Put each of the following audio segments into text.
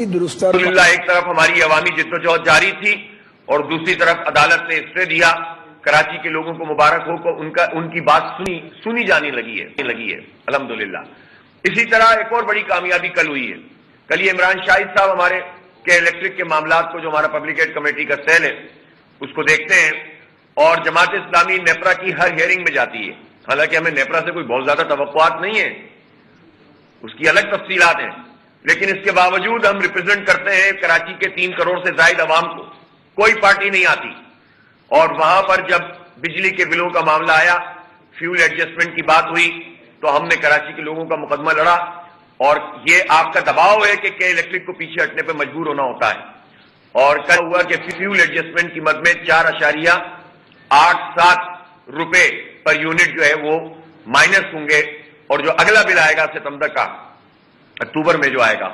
الحمدللہ ایک طرف ہماری عوامی جدوجہد جاری تھی اور دوسری طرف عدالت نے اسٹے دیا۔ کراچی کے لوگوں کو مبارک ہو کہ ان کی بات سنی جانے لگی ہے الحمدللہ۔ اسی طرح ایک اور بڑی کامیابی کل ہوئی ہے۔ کل یہ عمران شاہد صاحب ہمارے کے الیکٹرک کے معاملات کو جو ہمارا پبلک ایڈ کمیٹی کا سیل ہے اس کو دیکھتے ہیں اور جماعت اسلامی نیپرا کی ہر ہیئرنگ میں جاتی ہے۔ حالانکہ ہمیں نیپرا سے کوئی بہت زیادہ توقعات نہیں ہیں، اس کی الگ تفصیلات ہیں، لیکن اس کے باوجود ہم ریپرزینٹ کرتے ہیں کراچی کے 3 کروڑ سے زائد عوام کو۔ کوئی پارٹی نہیں آتی، اور وہاں پر جب بجلی کے بلوں کا معاملہ آیا، فیول ایڈجسٹمنٹ کی بات ہوئی، تو ہم نے کراچی کے لوگوں کا مقدمہ لڑا، اور یہ آپ کا دباؤ ہے کہ الیکٹرک کو پیچھے ہٹنے پہ مجبور ہونا ہوتا ہے۔ اور کل ہوا کہ فیول ایڈجسٹمنٹ کی مد میں 4.87 روپے پر یونٹ جو ہے وہ مائنس ہوں گے، اور جو اگلا بل آئے گا ستمبر کا، اکتوبر میں جو آئے گا،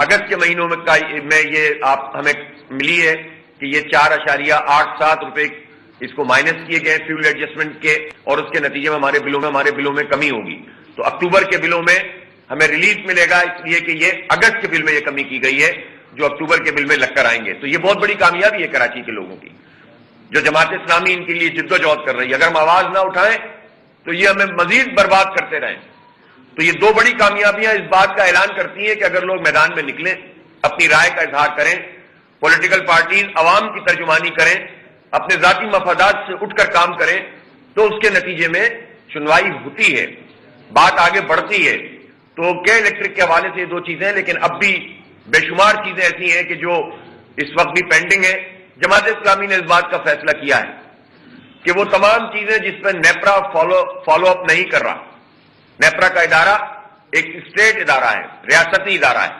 اگست کے مہینوں میں یہ آپ ہمیں ملی ہے کہ یہ 4.87 روپے اس کو مائنس کیے گئے فیول ایڈجسٹمنٹ کے، اور اس کے نتیجے میں ہمارے بلوں میں کمی ہوگی۔ تو اکتوبر کے بلوں میں ہمیں ریلیف ملے گا، اس لیے کہ یہ اگست کے بل میں یہ کمی کی گئی ہے جو اکتوبر کے بل میں لگ کر آئیں گے۔ تو یہ بہت بڑی کامیابی ہے کراچی کے لوگوں کی، جو جماعت اسلامی ان کے لیے جدوجہد کر رہی ہے۔ اگر ہم آواز نہ اٹھائیں تو یہ ہمیں مزید برباد کرتے رہیں۔ تو یہ 2 بڑی کامیابیاں اس بات کا اعلان کرتی ہیں کہ اگر لوگ میدان میں نکلیں، اپنی رائے کا اظہار کریں، پولیٹیکل پارٹیز عوام کی ترجمانی کریں، اپنے ذاتی مفادات سے اٹھ کر کام کریں، تو اس کے نتیجے میں سنوائی ہوتی ہے، بات آگے بڑھتی ہے۔ تو الیکٹرک کے حوالے سے یہ 2 چیزیں ہیں، لیکن اب بھی بے شمار چیزیں ایسی ہیں کہ جو اس وقت بھی پینڈنگ ہے۔ جماعت اسلامی نے اس بات کا فیصلہ کیا ہے کہ وہ تمام چیزیں جس پہ نیپرا فالو اپ نہیں کر رہا، نیپرا کا ادارہ ایک اسٹیٹ ادارہ ہے، ریاستی ادارہ ہے،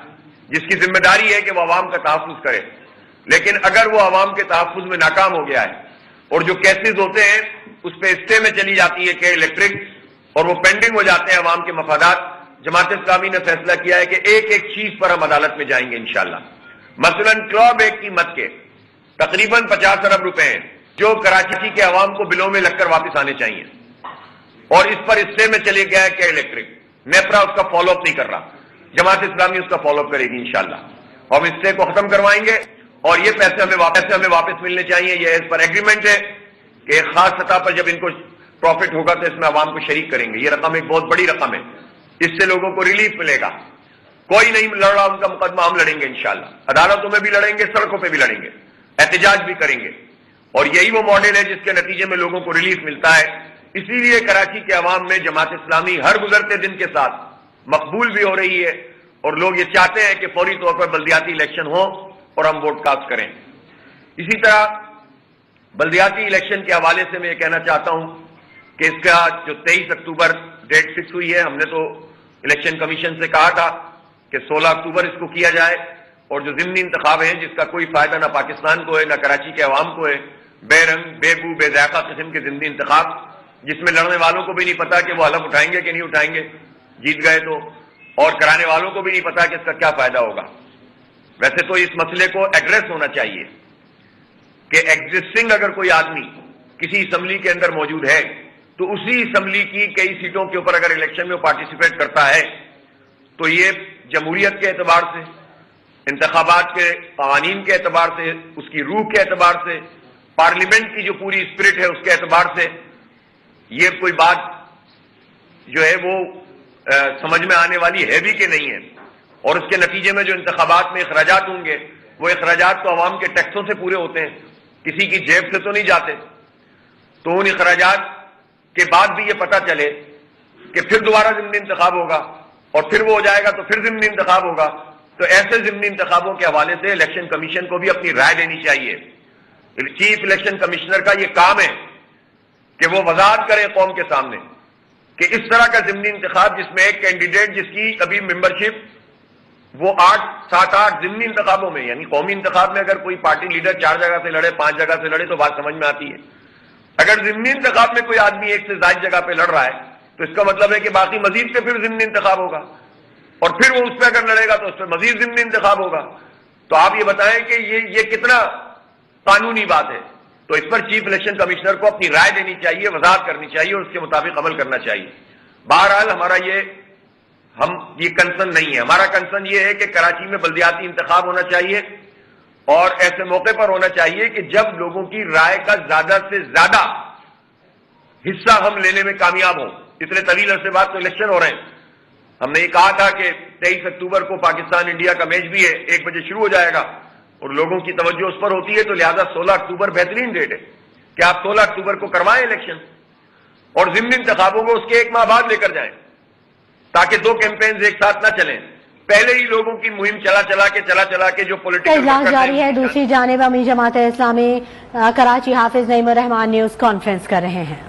جس کی ذمہ داری ہے کہ وہ عوام کا تحفظ کرے، لیکن اگر وہ عوام کے تحفظ میں ناکام ہو گیا ہے اور جو کیسز ہوتے ہیں اس پہ اسٹے میں چلی جاتی ہے کہ الیکٹرک، اور وہ پینڈنگ ہو جاتے ہیں عوام کے مفادات، جماعت اسلامی نے فیصلہ کیا ہے کہ ایک چیز پر ہم عدالت میں جائیں گے انشاءاللہ۔ مثلا کلاب ایک قیمت کے تقریباً 50 ارب روپے ہیں جو کراچی کے عوام کو بلوں میں لگ کر واپس آنے چاہیے، اور اس پر اسٹے میں چلے گیا ہے کہ الیکٹرک، نیپرا اس کا فالو اپ نہیں کر رہا، جماعت اسلامی اس کا فالو اپ کرے گی انشاءاللہ۔ ہم اسٹے کو ختم کروائیں گے اور یہ پیسے ہمیں واپس ملنے چاہیے۔ یہ اس پر ایگریمنٹ ہے کہ ایک خاص سطح پر جب ان کو پروفٹ ہوگا تو اس میں عوام کو شریک کریں گے۔ یہ رقم ایک بہت بڑی رقم ہے، اس سے لوگوں کو ریلیف ملے گا۔ کوئی نہیں لڑ رہا ان کا مقدمہ، ہم لڑیں گے انشاءاللہ، عدالتوں میں بھی لڑیں گے، سڑکوں پہ بھی لڑیں گے، احتجاج بھی کریں گے، اور یہی وہ ماڈل ہے جس کے نتیجے میں لوگوں کو ریلیف ملتا ہے۔ اسی لیے کراچی کے عوام میں جماعت اسلامی ہر گزرتے دن کے ساتھ مقبول بھی ہو رہی ہے، اور لوگ یہ چاہتے ہیں کہ فوری طور پر بلدیاتی الیکشن ہو اور ہم ووٹ کاسٹ کریں۔ اسی طرح بلدیاتی الیکشن کے حوالے سے میں یہ کہنا چاہتا ہوں کہ اس کا جو 23 اکتوبر ڈیٹ فکس ہوئی ہے، ہم نے تو الیکشن کمیشن سے کہا تھا کہ 16 اکتوبر اس کو کیا جائے، اور جو ضمنی انتخاب ہیں جس کا کوئی فائدہ نہ پاکستان کو ہے نہ کراچی کے عوام کو ہے، بے رنگ بے بو بے ذائقہ قسم کے ضمنی انتخاب، جس میں لڑنے والوں کو بھی نہیں پتا کہ وہ حلف اٹھائیں گے کہ نہیں اٹھائیں گے جیت گئے تو، اور کرانے والوں کو بھی نہیں پتا کہ اس کا کیا فائدہ ہوگا۔ ویسے تو اس مسئلے کو ایڈریس ہونا چاہیے کہ ایگزسٹنگ اگر کوئی آدمی کسی اسمبلی کے اندر موجود ہے تو اسی اسمبلی کی کئی سیٹوں کے اوپر اگر الیکشن میں پارٹیسپیٹ کرتا ہے تو یہ جمہوریت کے اعتبار سے، انتخابات کے قوانین کے اعتبار سے، اس کی روح کے اعتبار سے، پارلیمنٹ کی جو پوری اسپرٹ ہے اس کے اعتبار سے یہ کوئی بات جو ہے وہ سمجھ میں آنے والی ہے بھی کہ نہیں ہے۔ اور اس کے نتیجے میں جو انتخابات میں اخراجات ہوں گے، وہ اخراجات تو عوام کے ٹیکسوں سے پورے ہوتے ہیں، کسی کی جیب سے تو نہیں جاتے۔ تو ان اخراجات کے بعد بھی یہ پتہ چلے کہ پھر دوبارہ ضمنی انتخاب ہوگا، اور پھر وہ ہو جائے گا تو پھر ضمنی انتخاب ہوگا، تو ایسے ضمنی انتخابوں کے حوالے سے الیکشن کمیشن کو بھی اپنی رائے دینی چاہیے۔ چیف الیکشن کمشنر کا یہ کام ہے کہ وہ وضاحت کرے قوم کے سامنے کہ اس طرح کا ضمنی انتخاب جس میں ایک کینڈیڈیٹ جس کی ابھی ممبرشپ وہ 7-8 ضمنی انتخابوں میں، یعنی قومی انتخاب میں اگر کوئی پارٹی لیڈر 4 جگہ سے لڑے، 5 جگہ سے لڑے تو بات سمجھ میں آتی ہے۔ اگر ضمنی انتخاب میں کوئی آدمی 1 سے زائد جگہ پہ لڑ رہا ہے تو اس کا مطلب ہے کہ باقی مزید سے پھر ضمنی انتخاب ہوگا، اور پھر وہ اس پہ اگر لڑے گا تو اس پہ مزید ضمنی انتخاب ہوگا۔ تو آپ یہ بتائیں کہ یہ کتنا قانونی بات ہے۔ تو اس پر چیف الیکشن کمشنر کو اپنی رائے دینی چاہیے، وضاحت کرنی چاہیے اور اس کے مطابق عمل کرنا چاہیے۔ بہرحال ہمارا یہ ہم یہ کنسرن نہیں ہے. ہمارا کنسرن یہ ہے کہ کراچی میں بلدیاتی انتخاب ہونا چاہیے اور ایسے موقع پر ہونا چاہیے کہ جب لوگوں کی رائے کا زیادہ سے زیادہ حصہ ہم لینے میں کامیاب ہوں. اتنے طویل عرصے بعد تو الیکشن ہو رہے ہیں. ہم نے یہ کہا تھا کہ 23 اکتوبر کو پاکستان انڈیا کا میچ بھی ہے, 1 بجے شروع ہو جائے گا اور لوگوں کی توجہ اس پر ہوتی ہے, تو لہذا 16 اکتوبر بہترین ڈیٹ ہے کہ آپ 16 اکتوبر کو کروائیں الیکشن اور ضمنی انتخابوں کو اس کے 1 ماہ بعد لے کر جائیں تاکہ 2 کیمپینز ایک ساتھ نہ چلیں. پہلے ہی لوگوں کی مہم چلا کے جو پولیٹیکل اجلاس جاری ہے. دوسری جانب امیر جماعت اسلامی کراچی حافظ نعیم الرحمان نیوز کانفرنس کر رہے ہیں.